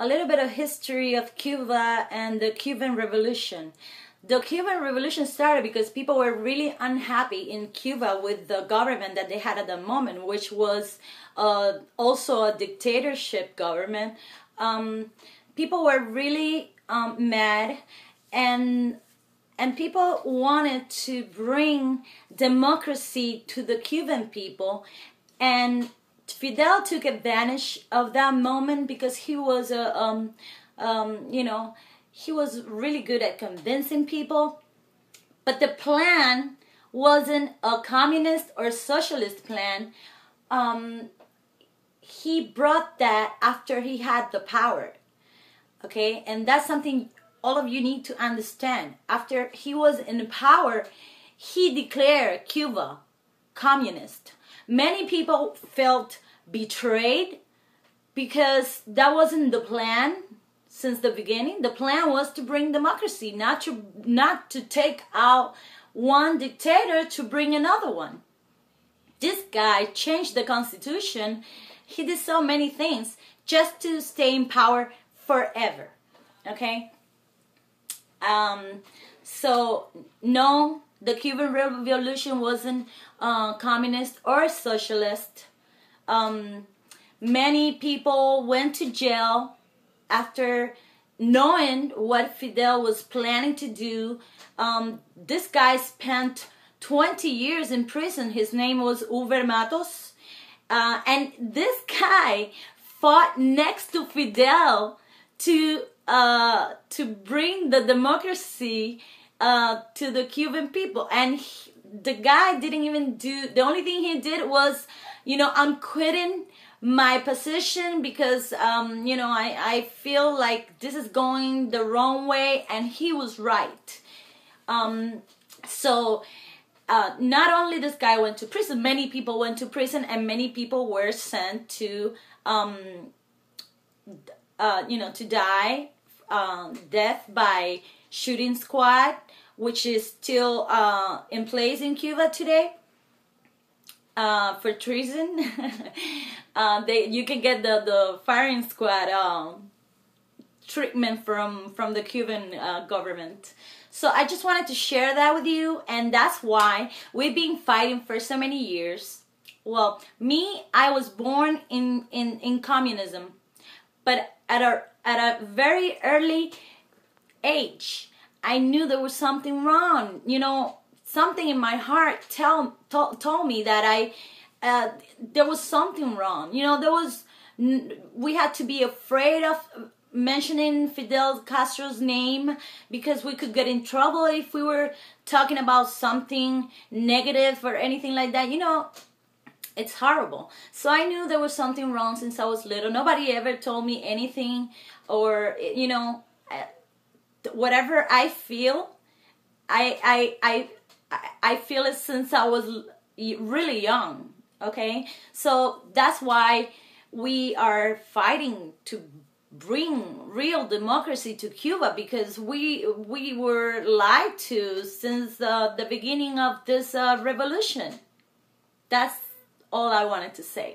a little bit of history of Cuba and the Cuban Revolution. The Cuban Revolution started because people were really unhappy in Cuba with the government that they had at the moment, which was also a dictatorship government. People were really mad, and people wanted to bring democracy to the Cuban people, and Fidel took advantage of that moment because he was he was really good at convincing people. But the plan wasn't a communist or socialist plan. He brought that after he had the power. Okay, and that's something all of you need to understand. After he was in power, he declared Cuba communist. Many people felt betrayed because that wasn't the plan since the beginning. The plan was to bring democracy, not to take out one dictator to bring another one. This guy changed the constitution. He did so many things just to stay in power forever. Okay? So no, the Cuban Revolution wasn't communist or socialist. Many people went to jail after knowing what Fidel was planning to do. This guy spent 20 years in prison. His name was Uber Matos. And this guy fought next to Fidel to bring the democracy to the Cuban people. And the guy didn't even do, the only thing he did was, I'm quitting my position because, I feel like this is going the wrong way, and he was right. So not only this guy went to prison, many people went to prison, and many people were sent to, to die, death by shooting squad, which is still in place in Cuba today. For treason. You can get the firing squad treatment from the Cuban government. So I just wanted to share that with you, and that's why we've been fighting for so many years. Well, I was born in communism, but at a very early age, I knew there was something wrong. Something in my heart told me that there was something wrong. We had to be afraid of mentioning Fidel Castro's name because we could get in trouble if we were talking about something negative or anything like that. It's horrible. So I knew there was something wrong since I was little. Nobody ever told me anything, or whatever I feel, I feel it since I was really young, okay? So that's why we are fighting to bring real democracy to Cuba, because we were lied to since the beginning of this revolution. That's all I wanted to say.